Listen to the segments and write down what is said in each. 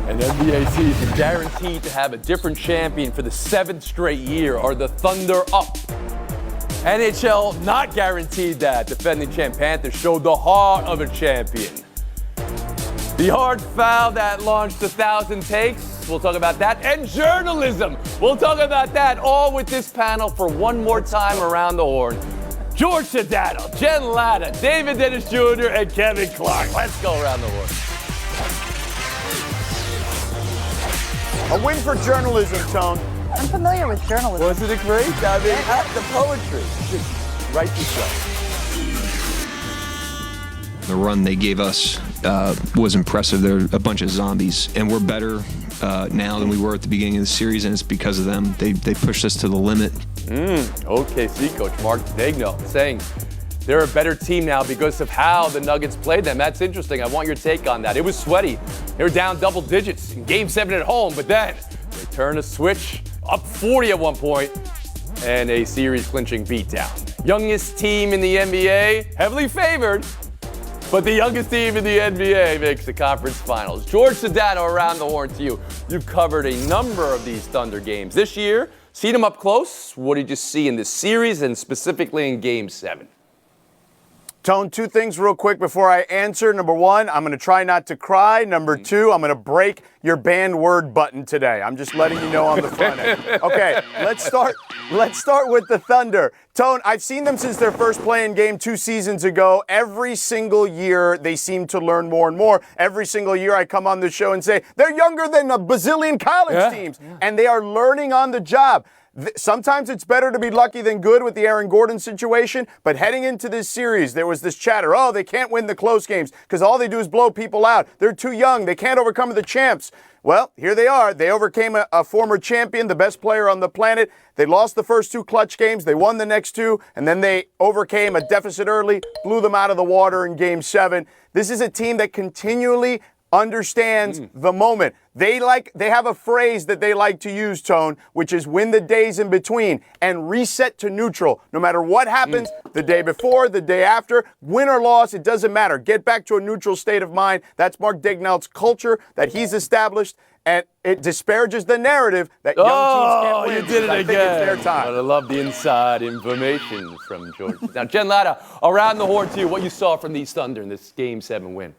An NBA season guaranteed to have a different champion for the 7th straight year. Are the Thunder up? NHL not guaranteed that. Defending champ Panthers showed the heart of a champion. The hard foul that launched 1,000 takes. We'll talk about that. And journalism. We'll talk about that all with this panel for one more time around the horn. George Sedano, Jen Latta, David Dennis Jr., and Kevin Clark. Let's go around the horn. A win for journalism, Tone. I'm familiar with journalism. Wasn't it great? I mean, the poetry. Just write the show. The run they gave us was impressive. They're a bunch of zombies, and we're better now than we were at the beginning of the series, and it's because of them. They pushed us to the limit. OKC coach Mark Daigneault saying they're a better team now because of how the Nuggets played them. That's interesting. I want your take on that. It was sweaty. They were down double digits in Game 7 at home, but then they turned a switch, up 40 at one point, and a series-clinching beatdown. Youngest team in the NBA, heavily favored, but the youngest team in the NBA makes the conference finals. George Sedano, around the horn to you. You've covered a number of these Thunder games this year. Seen them up close. What did you see in this series and specifically in Game 7? Tone, two things real quick before I answer. Number one, I'm going to try not to cry. Number two, I'm going to break your banned word button today. I'm just letting you know on the front end. Okay, let's start with the Thunder. Tone, I've seen them since their first play-in game 2 seasons ago. Every single year, they seem to learn more and more. Every single year, I come on the show and say, they're younger than a bazillion college teams, and they are learning on the job. Sometimes it's better to be lucky than good with the Aaron Gordon situation, but heading into this series, there was this chatter, oh, they can't win the close games because all they do is blow people out. They're too young. They can't overcome the champs. Well, here they are. They overcame a former champion, the best player on the planet. They lost the first 2 clutch games. They won the next 2, and then they overcame a deficit early, blew them out of the water in Game 7. This is a team that continually understands the moment. They have a phrase that they like to use, Tone, which is win the days in between and reset to neutral. No matter what happens, the day before, the day after, win or loss, it doesn't matter. Get back to a neutral state of mind. That's Mark Daigneault's culture that he's established, and it disparages the narrative that young teams can't win. You did it I again. think it's their time. But I love the inside information from George. Now, Jen Latta, around the horn to you, what you saw from these Thunder in this Game 7 win.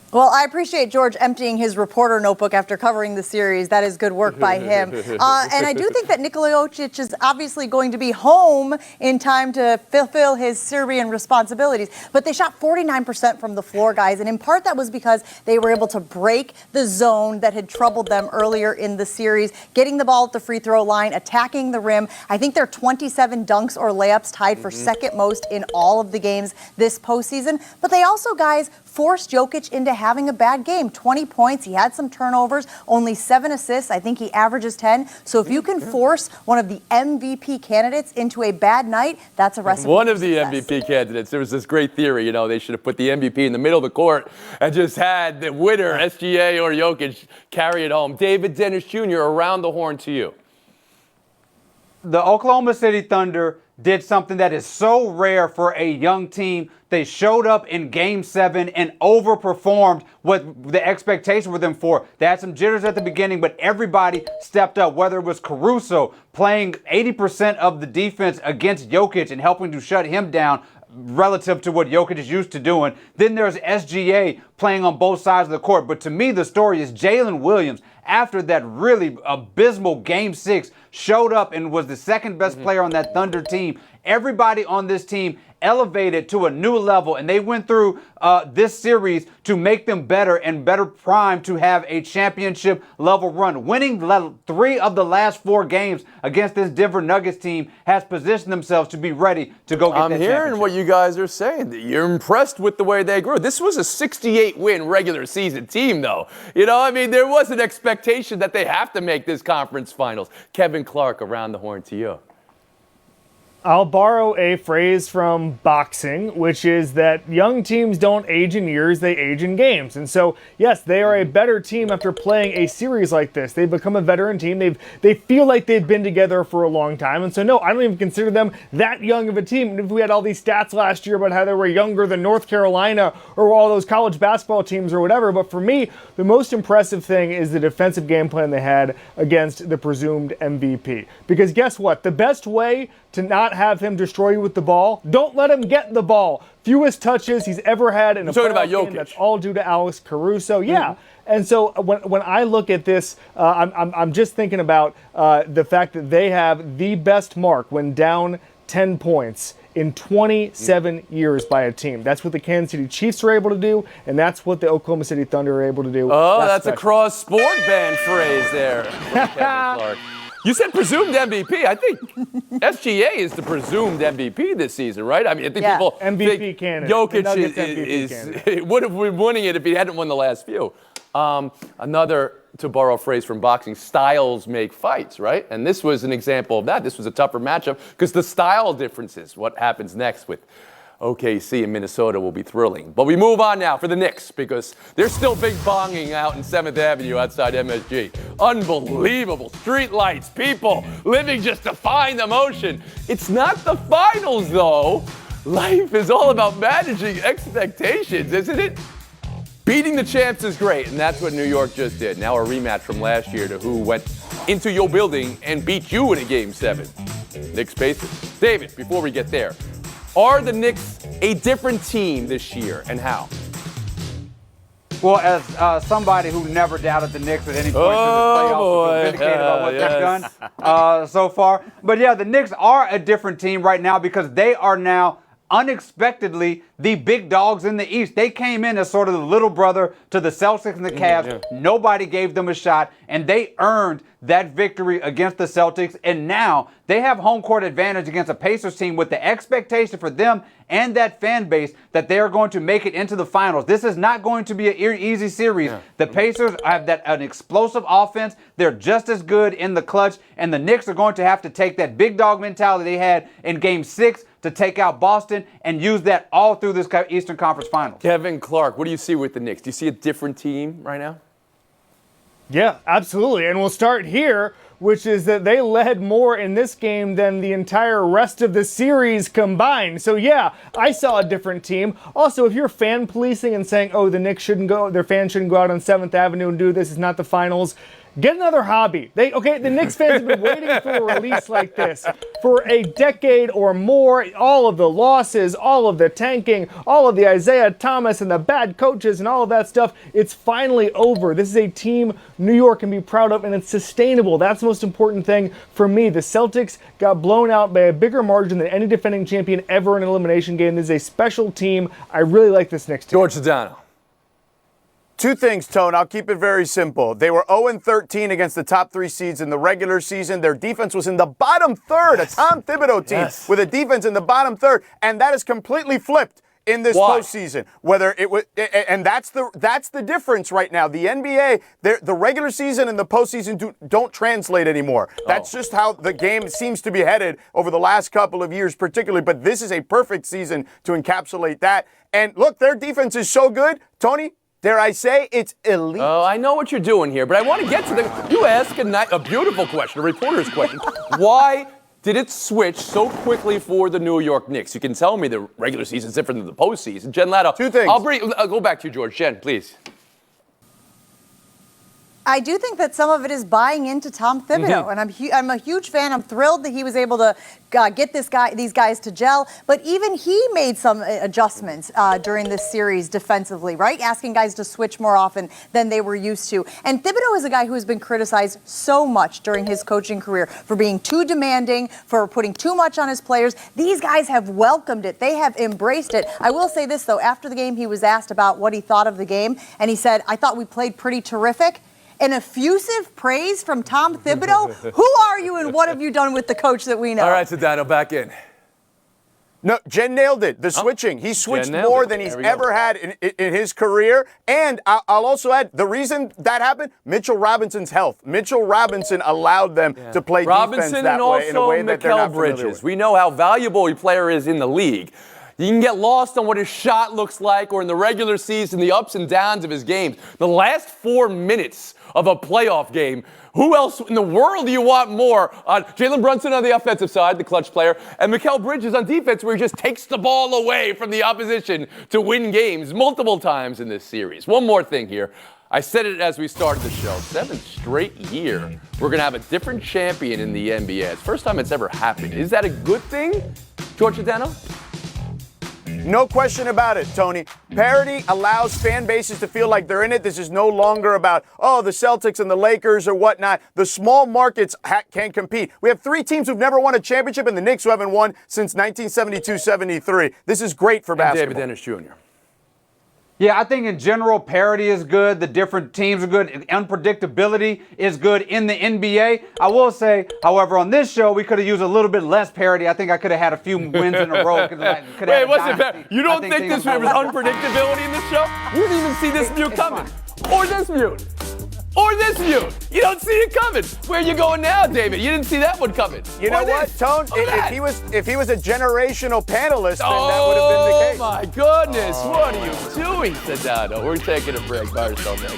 Well, I appreciate George emptying his reporter notebook after covering the series. That is good work by him. And I do think that Nikola Jokic is obviously going to be home in time to fulfill his Serbian responsibilities. But they shot 49% from the floor, guys. And in part, that was because they were able to break the zone that had troubled them earlier in the series, getting the ball at the free throw line, attacking the rim. I think they're 27 dunks or layups, tied for second most in all of the games this postseason. But they also, guys, forced Jokic into having a bad game. 20 points. He had some turnovers, only 7 assists. I think he averages 10. So if you can force one of the MVP candidates into a bad night, that's a recipe. One of the MVP candidates. There was this great theory, they should have put the MVP in the middle of the court and just had the winner, SGA or Jokic, carry it home. David Dennis Jr., around the horn to you. The Oklahoma City Thunder did something that is so rare for a young team. They showed up in Game 7 and overperformed what the expectation for them for. They had some jitters at the beginning, but everybody stepped up, whether it was Caruso playing 80% of the defense against Jokic and helping to shut him down relative to what Jokic is used to doing. Then there's SGA playing on both sides of the court. But to me, the story is Jalen Williams, after that really abysmal Game 6, showed up and was the second best player on that Thunder team. Everybody on this team elevated to a new level, and they went through this series to make them better and better primed to have a championship level run. Winning 3 of the last 4 games against this Denver Nuggets team has positioned themselves to be ready to go get that championship. I'm hearing what you guys are saying. You're impressed with the way they grew. This was a 68-win regular season team, though. There was an expectation that they have to make this conference finals. Kevin Clark, around the horn to you. I'll borrow a phrase from boxing, which is that young teams don't age in years, they age in games. And so, yes, they are a better team after playing a series like this. They've become a veteran team. They feel like they've been together for a long time. And so, no, I don't even consider them that young of a team. And if we had all these stats last year about how they were younger than North Carolina or all those college basketball teams or whatever, but for me, the most impressive thing is the defensive game plan they had against the presumed MVP. Because guess what? The best way to not have him destroy you with the ball, don't let him get the ball. Fewest touches he's ever had in a playoff game. That's all due to Alex Caruso. Yeah. And so when I look at this, I'm just thinking about the fact that they have the best mark when down 10 points in 27 years by a team. That's what the Kansas City Chiefs are able to do, and that's what the Oklahoma City Thunder are able to do. Oh, that's a cross-sport band phrase there from Kevin Clark. You said presumed MVP. I think SGA is the presumed MVP this season, right? I mean, I think people MVP think candidate. Jokic would have been winning it if he hadn't won the last few. Another, to borrow a phrase from boxing, styles make fights, right? And this was an example of that. This was a tougher matchup because the style differences. What happens next with OKC in Minnesota will be thrilling. But we move on now for the Knicks because they're still big bonging out in 7th Avenue outside MSG. Unbelievable. Street lights, people living just to find the motion. It's not the finals, though. Life is all about managing expectations, isn't it? Beating the champs is great, and that's what New York just did. Now a rematch from last year to who went into your building and beat you in a Game 7. Knicks Pacers. David, before we get there, are the Knicks a different team this year, and how? Well, as somebody who never doubted the Knicks at any point in the playoffs, vindicated about what they've done so far. But yeah, the Knicks are a different team right now because they are now unexpectedly the big dogs in the East. They came in as sort of the little brother to the Celtics and the Cavs. Nobody gave them a shot, and they earned that victory against the Celtics. And now they have home court advantage against a Pacers team with the expectation for them and that fan base that they are going to make it into the finals. This is not going to be an easy series. The Pacers have an explosive offense. They're just as good in the clutch, and the Knicks are going to have to take that big dog mentality they had in Game 6 to take out Boston and use that all through this Eastern Conference Finals. Kevin Clark, what do you see with the Knicks? Do you see a different team right now? Yeah, absolutely. And we'll start here, which is that they led more in this game than the entire rest of the series combined. So yeah, I saw a different team. Also, if you're fan policing and saying, oh, the Knicks shouldn't go, their fans shouldn't go out on 7th Avenue and do this, it's not the finals, get another hobby. The Knicks fans have been waiting for a release like this for a decade or more. All of the losses, all of the tanking, all of the Isaiah Thomas and the bad coaches and all of that stuff, it's finally over. This is a team New York can be proud of, and it's sustainable. That's the most important thing for me. The Celtics got blown out by a bigger margin than any defending champion ever in an elimination game. This is a special team. I really like this Knicks team. George Sedano. Two things, Tone. I'll keep it very simple. They were 0-13 against the top 3 seeds in the regular season. Their defense was in the bottom third, a Tom Thibodeau team with a defense in the bottom third, and that is completely flipped in this postseason. Whether it was, and that's the difference right now. The NBA, the regular season and the postseason don't translate anymore. That's just how the game seems to be headed over the last couple of years, particularly. But this is a perfect season to encapsulate that. And look, their defense is so good, Tony. Dare I say, it's elite. Oh, I know what you're doing here, but I want to get to you ask a beautiful question, a reporter's question. Why did it switch so quickly for the New York Knicks? You can tell me the regular season is different than the postseason. Jen Lato. Two things. I'll go back to you, George. Jen, please. I do think that some of it is buying into Tom Thibodeau, and I'm a huge fan. I'm thrilled that he was able to get these guys to gel. But even he made some adjustments during this series defensively, right? Asking guys to switch more often than they were used to. And Thibodeau is a guy who has been criticized so much during his coaching career for being too demanding, for putting too much on his players. These guys have welcomed it. They have embraced it. I will say this, though. After the game, he was asked about what he thought of the game, and he said, I thought we played pretty terrific. An effusive praise from Tom Thibodeau? Who are you and what have you done with the coach that we know? All right, Sedano, back in. No, Jen nailed it. The switching. He switched more than he's ever had in his career. And I'll also add, the reason that happened, Mitchell Robinson's health. Mitchell Robinson allowed them to play defense that way in a way that they're not familiar with. We know how valuable a player is in the league. You can get lost on what his shot looks like or in the regular season, the ups and downs of his games. The last 4 minutes of a playoff game, who else in the world do you want more? Jalen Brunson on the offensive side, the clutch player, and Mikal Bridges on defense, where he just takes the ball away from the opposition to win games multiple times in this series. One more thing here. I said it as we started the show. 7th straight year, we're going to have a different champion in the NBA. It's the first time it's ever happened. Is that a good thing, George Adano? No question about it, Tony. Parity allows fan bases to feel like they're in it. This is no longer about, the Celtics and the Lakers or whatnot. The small markets can compete. We have 3 teams who've never won a championship and the Knicks who haven't won since 1972-73. This is great for basketball. David Dennis Jr. Yeah, I think in general, parity is good. The different teams are good. Unpredictability is good in the NBA. I will say, however, on this show, we could have used a little bit less parity. I think I could have had a few wins in a row. Wait, what's it? You don't think this was unpredictability in this show? You didn't even see this mute coming. Or this mute. Or this mute. You don't see it coming. Where are you going now, David? You didn't see that one coming. You know what, Tone? If he was a generational panelist, then that would have been the case. Oh, my goodness. What are you doing, Sedano? We're taking a break. Buy yourself next.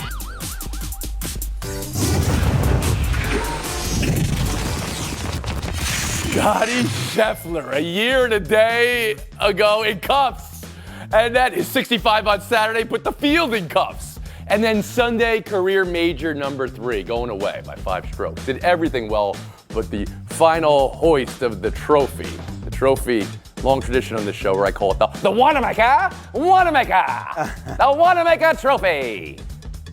Scottie Scheffler, a year and a day ago in cuffs. And that is 65 on Saturday, put the field in cuffs. And then Sunday, career major number 3, going away by 5 strokes. Did everything well, but the final hoist of the trophy. The trophy, long tradition on this show where I call it the Wanamaker trophy.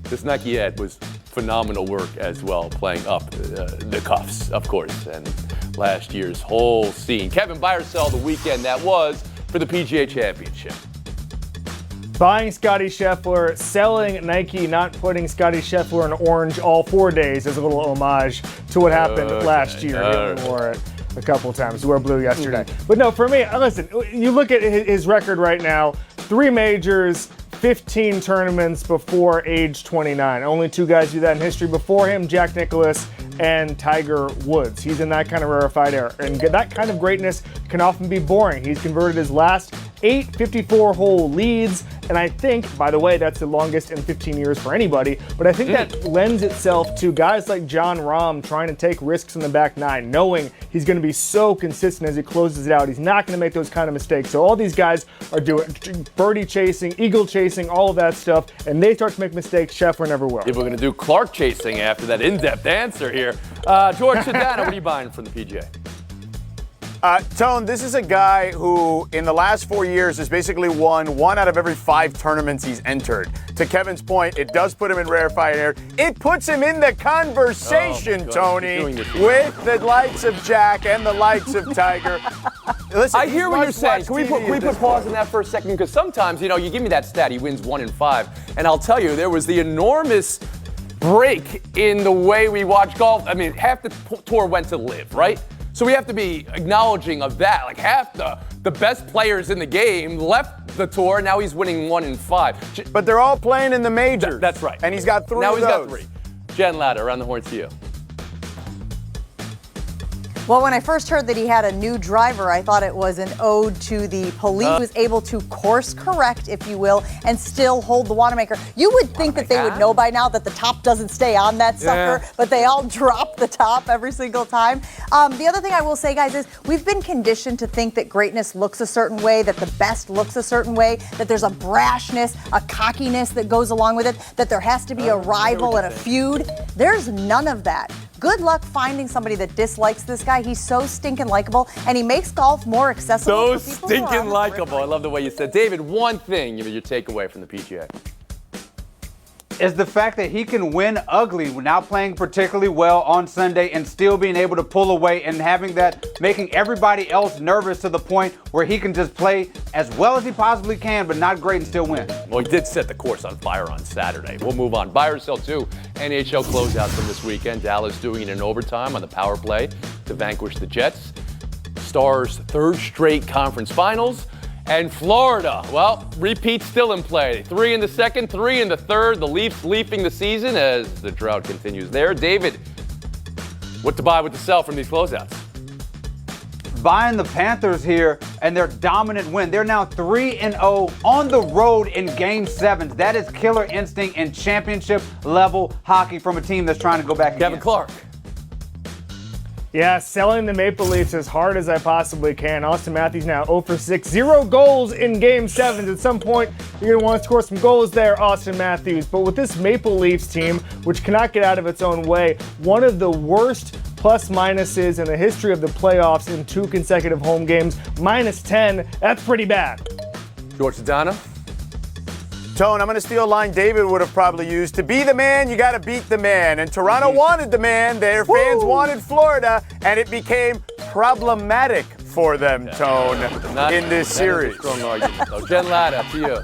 This Nike ad was phenomenal work as well, playing up the cuffs, of course, and last year's whole scene. Kevin, buy or sell the weekend that was for the PGA Championship. Buying Scottie Scheffler, selling Nike, not putting Scottie Scheffler in orange all 4 days as a little homage to what happened last year. He only wore it a couple of times. He wore blue yesterday. But no, for me, listen, you look at his record right now, 3 majors, 15 tournaments before age 29. Only 2 guys do that in history before him, Jack Nicklaus and Tiger Woods. He's in that kind of rarefied era. And that kind of greatness can often be boring. He's converted his last 8 54-hole leads, and I think, by the way, that's the longest in 15 years for anybody, but I think that lends itself to guys like Jon Rahm trying to take risks in the back 9, knowing he's going to be so consistent as he closes it out. He's not going to make those kind of mistakes. So all these guys are doing birdie chasing, eagle chasing, all of that stuff, and they start to make mistakes. Scheffler never will. Yeah, we're going to do Clark chasing after that in-depth answer here. George Sedano, what are you buying from the PGA? Tone, this is a guy who, in the last 4 years, has basically won 1 out of every 5 tournaments he's entered. To Kevin's point, it does put him in rarefied air. It puts him in the conversation, Tony, with the likes of Jack and the likes of Tiger. Listen, I hear what you're saying. Can we put pause on that for a second? Because sometimes, you give me that stat, he wins 1 in 5. And I'll tell you, there was the enormous break in the way we watch golf. I mean, half the tour went to live, right? So we have to be acknowledging of that. Like half the best players in the game left the tour. Now he's winning 1 in 5. But they're all playing in the majors. That's right. And he's got 3 now of he's those. got 3. Jen Latta, around the horn to you. Well, when I first heard that he had a new driver, I thought it was an ode to the police. He was able to course correct, if you will, and still hold the Wanamaker. You would think that they would know by now that the top doesn't stay on that sucker, but they all drop the top every single time. The other thing I will say, guys, is we've been conditioned to think that greatness looks a certain way, that the best looks a certain way, that there's a brashness, a cockiness that goes along with it, that there has to be a rival and a feud. There's none of that. Good luck finding somebody that dislikes this guy. He's so stinking likable, and he makes golf more accessible. So stinking likable. I love the way you said. David, one thing, your takeaway from the PGA. Is the fact that he can win ugly, now playing particularly well on Sunday and still being able to pull away and having that, making everybody else nervous to the point where he can just play as well as he possibly can, but not great and still win. Well, he did set the course on fire on Saturday. We'll move on. Buy or sell 2 NHL closeouts from this weekend. Dallas doing it in overtime on the power play to vanquish the Jets. Stars' third straight conference finals. And Florida, well, repeat still in play. 3 in the second, 3 in the third. The Leafs leaping the season as the drought continues there. David, what to buy, what to sell from these closeouts? Buying the Panthers here and their dominant win. They're now 3-0 on the road in Game 7. That is killer instinct and championship level hockey from a team that's trying to go back Kevin again. Clark. Yeah, selling the Maple Leafs as hard as I possibly can. Austin Matthews now 0 for 6. 0 goals in Game 7. At some point, you're going to want to score some goals there, Austin Matthews. But with this Maple Leafs team, which cannot get out of its own way, one of the worst plus-minuses in the history of the playoffs in 2 consecutive home games, -10. That's pretty bad. George Sedano. Tone, I'm going to steal a line David would have probably used. To be the man, you got to beat the man. And Toronto wanted the man. Their fans wanted Florida, and it became problematic for them, Tone, in this series. Strong argument, though. Jen Latta, to you.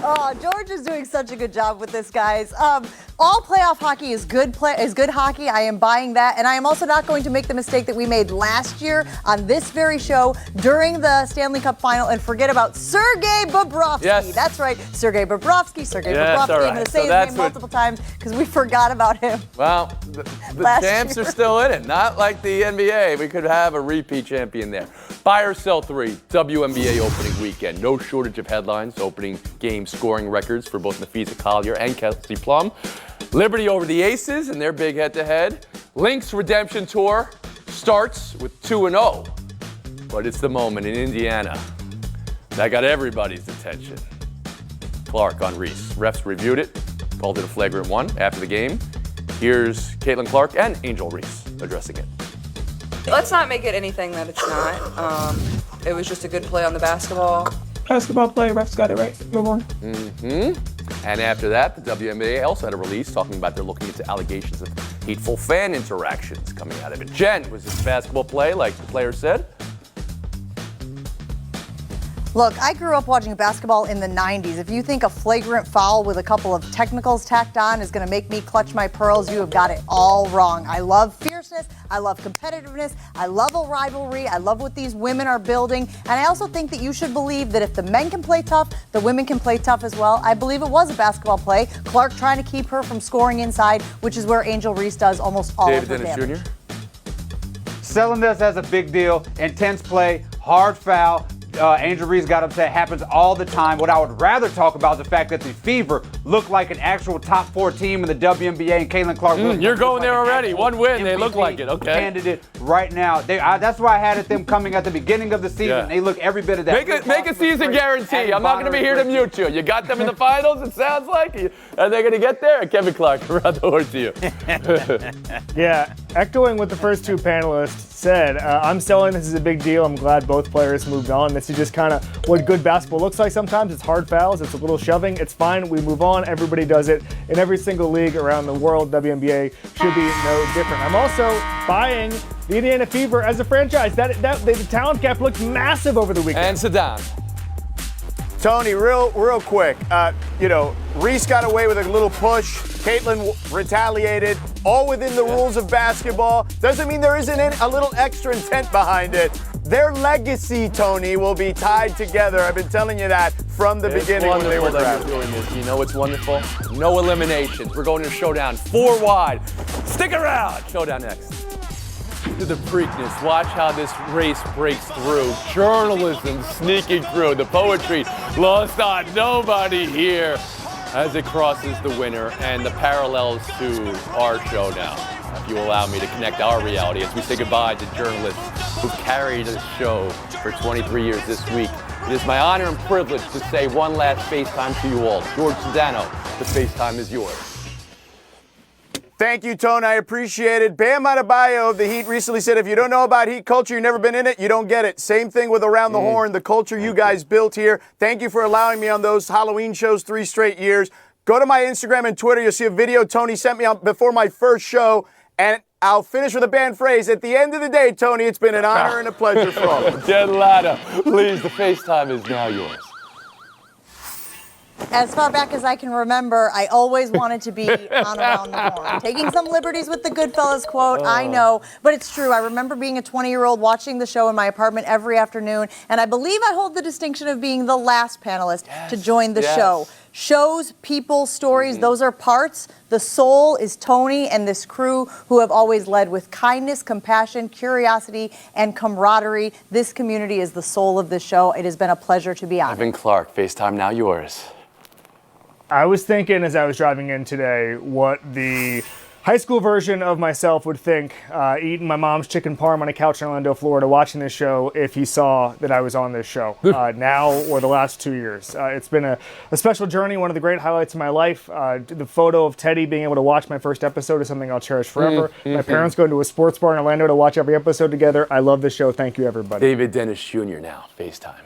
Oh, George is doing such a good job with this, guys. All playoff hockey is good hockey. I am buying that. And I am also not going to make the mistake that we made last year on this very show during the Stanley Cup final and forget about Sergei Bobrovsky. Yes. That's right, Sergei Bobrovsky. Yes, Bobrovsky. all right. I'm going to So say his that's name what- multiple times because we forgot about him. Well, the Last champs year. are still in it. Not like the NBA. We could have a repeat champion there. Buy or sell 3. WNBA opening weekend. No shortage of headlines. Opening game scoring records for both Nafisa Collier and Kelsey Plum. Liberty over the Aces in their big head-to-head. Lynx Redemption Tour starts with 2-0. But it's the moment in Indiana that got everybody's attention. Clark on Reese. Refs reviewed it, called it a flagrant 1 after the game. Here's Caitlin Clark and Angel Reese addressing it. Let's not make it anything that it's not. It was just a good play on the basketball. Basketball play, refs got it right. Move on. And after that, the WNBA also had a release talking about they're looking into allegations of hateful fan interactions coming out of it. Jen, was this basketball play like the player said? Look, I grew up watching basketball in the 90s. If you think a flagrant foul with a couple of technicals tacked on is going to make me clutch my pearls, you have got it all wrong. I love fierceness. I love competitiveness. I love a rivalry. I love what these women are building. And I also think that you should believe that if the men can play tough, the women can play tough as well. I believe it was a basketball play. Clark trying to keep her from scoring inside, which is where Angel Reese does almost all David of her Dennis damage. Jr.? Selling this as a big deal, intense play, hard foul. Angel Reese got upset. Happens all the time. What I would rather talk about is the fact that the Fever look like an actual top 4 team in the WNBA, and Caitlin Clark. You're going there like an already. actual One win. They look MVP like it. Okay. Candidate right now. That's why I had it them coming at the beginning of the season. Yeah. They look every bit of that. Make a season guarantee. I'm not going to be here to mute you. You got them in the finals, it sounds like. Are they going to get there? Kevin Clark, around the horn to you. Yeah, echoing what the first 2 panelists said, I'm selling this is a big deal. I'm glad both players moved on. This is just kind of what good basketball looks like sometimes. It's hard fouls. It's a little shoving. It's fine. We move on. Everybody does it in every single league around the world. WNBA should be no different. I'm also buying the Indiana Fever as a franchise. The talent gap looked massive over the weekend. And Saddam. Tony, real quick. Reese got away with a little push. Caitlin retaliated. All within the rules of basketball. Doesn't mean there isn't a little extra intent behind it. Their legacy, Tony, will be tied together. I've been telling you that from the beginning when they were drafted. Doing this. You know what's wonderful? No eliminations. We're going to showdown 4 wide. Stick around. Showdown next. To the Preakness. Watch how this race breaks through. Journalism sneaking through. The poetry lost on nobody here as it crosses the winner and the parallels to our showdown. If you allow me to connect our reality as we say goodbye to journalists who carried this show for 23 years this week. It is my honor and privilege to say one last FaceTime to you all. George Sedano, the FaceTime is yours. Thank you, Tone. I appreciate it. Bam Adebayo of the Heat recently said, if you don't know about Heat culture, you've never been in it, you don't get it. Same thing with Around the Horn, the culture you guys built here. Thank you for allowing me on those Halloween shows 3 straight years. Go to my Instagram and Twitter. You'll see a video Tony sent me on before my first show. And I'll finish with a band phrase. At the end of the day, Tony, it's been an honor and a pleasure for all of us. Jen Latta, please, the FaceTime is now yours. As far back as I can remember, I always wanted to be on Around the Horn. Taking some liberties with the Goodfellas quote, I know, but it's true. I remember being a 20-year-old watching the show in my apartment every afternoon, and I believe I hold the distinction of being the last panelist to join the show. Shows, people, stories, those are parts. The soul is Tony and this crew who have always led with kindness, compassion, curiosity, and camaraderie. This community is the soul of this show. It has been a pleasure to be on. Evan Clark, FaceTime now yours. I was thinking as I was driving in today what the high school version of myself would think eating my mom's chicken parm on a couch in Orlando, Florida, watching this show if he saw that I was on this show now or the last 2 years. It's been a special journey, one of the great highlights of my life. The photo of Teddy being able to watch my first episode is something I'll cherish forever. My parents going to a sports bar in Orlando to watch every episode together. I love this show. Thank you, everybody. David Dennis Jr. now, FaceTime.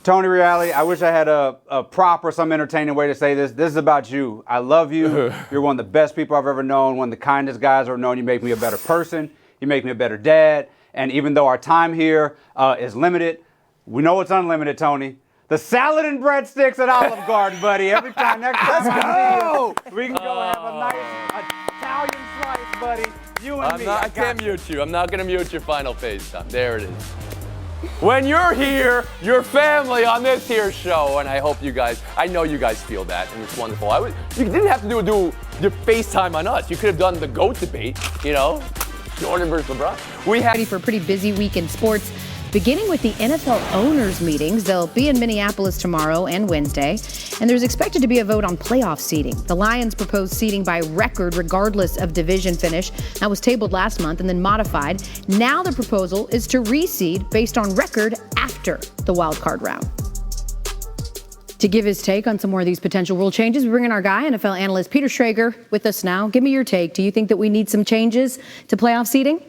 Tony Reali, I wish I had a prop or some entertaining way to say this. This is about you. I love you. You're one of the best people I've ever known, one of the kindest guys I've ever known. You make me a better person. You make me a better dad. And even though our time here is limited, we know it's unlimited, Tony. The salad and breadsticks at Olive Garden, buddy. Every time next time we can go have a nice Italian slice, buddy. You and me. I can't mute you. I'm not going to mute your final FaceTime. There it is. When you're here, your family on this here show, and I hope you guys, I know you guys feel that, and it's wonderful. You didn't have to do your FaceTime on us. You could have done the GOAT debate, Jordan versus LeBron. Ready for a pretty busy week in sports, beginning with the NFL owners' meetings. They'll be in Minneapolis tomorrow and Wednesday, and there's expected to be a vote on playoff seeding. The Lions proposed seeding by record regardless of division finish. That was tabled last month and then modified. Now the proposal is to reseed based on record after the wild card round. To give his take on some more of these potential rule changes, we bring in our guy, NFL analyst Peter Schrager, with us now. Give me your take. Do you think that we need some changes to playoff seeding?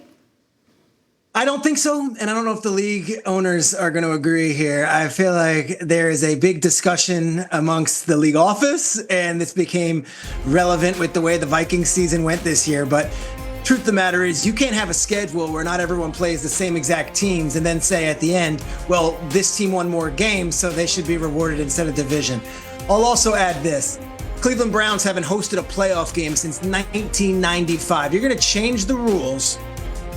I don't think so, and I don't know if the league owners are going to agree here. I feel like there is a big discussion amongst the league office, and this became relevant with the way the Vikings season went this year. But truth of the matter is, you can't have a schedule where not everyone plays the same exact teams and then say at the end, well, this team won more games, so they should be rewarded instead of division. I'll also add this. Cleveland Browns haven't hosted a playoff game since 1995. You're going to change the rules,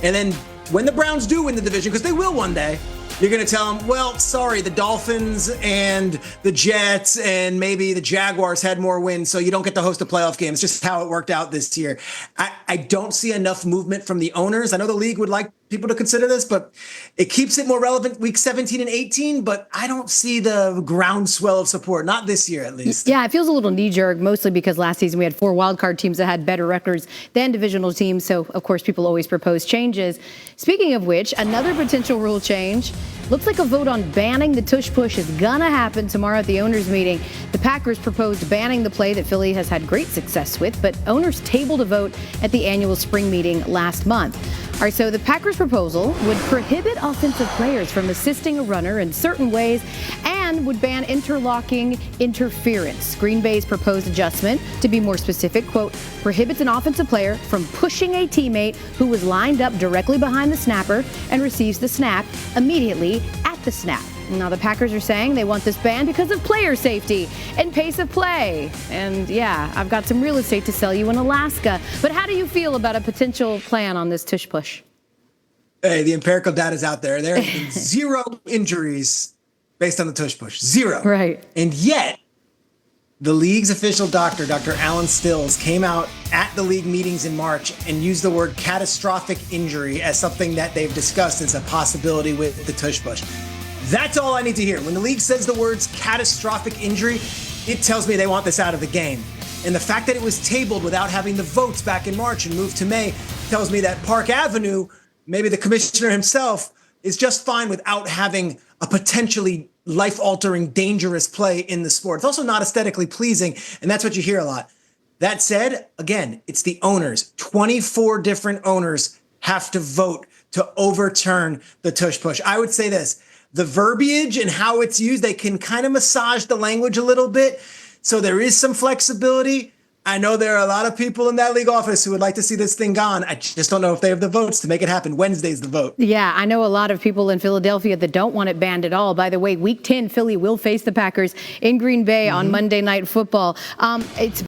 and then when the Browns do win the division, because they will one day, you're going to tell them, well, sorry, the Dolphins and the Jets and maybe the Jaguars had more wins, so you don't get to host a playoff game. It's just how it worked out this year. I don't see enough movement from the owners. I know the league would like people to consider this, but it keeps it more relevant week 17 and 18, but I don't see the groundswell of support, not this year at least. Yeah, it feels a little knee-jerk, mostly because last season we had 4 wildcard teams that had better records than divisional teams, so of course people always propose changes. Speaking of which, another potential rule change. Looks like a vote on banning the tush push is gonna happen tomorrow at the owners meeting. The Packers proposed banning the play that Philly has had great success with, but owners tabled a vote at the annual spring meeting last month. All right, so the Packers proposal would prohibit offensive players from assisting a runner in certain ways and would ban interlocking interference. Green Bay's proposed adjustment, to be more specific, quote, prohibits an offensive player from pushing a teammate who was lined up directly behind the snapper and receives the snap immediately at the snap. Now the Packers are saying they want this ban because of player safety and pace of play. And yeah, I've got some real estate to sell you in Alaska. But how do you feel about a potential plan on this tush push? Hey, the empirical data is out there. There have been 0 injuries based on the tush push. 0. Right. And yet, the league's official doctor, Dr. Alan Stills, came out at the league meetings in March and used the word catastrophic injury as something that they've discussed as a possibility with the tush push. That's all I need to hear. When the league says the words catastrophic injury, it tells me they want this out of the game. And the fact that it was tabled without having the votes back in March and moved to May tells me that Park Avenue, maybe the commissioner himself, is just fine without having a potentially life-altering, dangerous play in the sport. It's also not aesthetically pleasing, and that's what you hear a lot. That said, again, it's the owners. 24 different owners have to vote to overturn the tush push. I would say this. The verbiage and how it's used, they can kind of massage the language a little bit. So there is some flexibility, I know there are a lot of people in that league office who would like to see this thing gone. I just don't know if they have the votes to make it happen. Wednesday's the vote. Yeah, I know a lot of people in Philadelphia that don't want it banned at all. By the way, Week 10, Philly will face the Packers in Green Bay on Monday Night Football. It's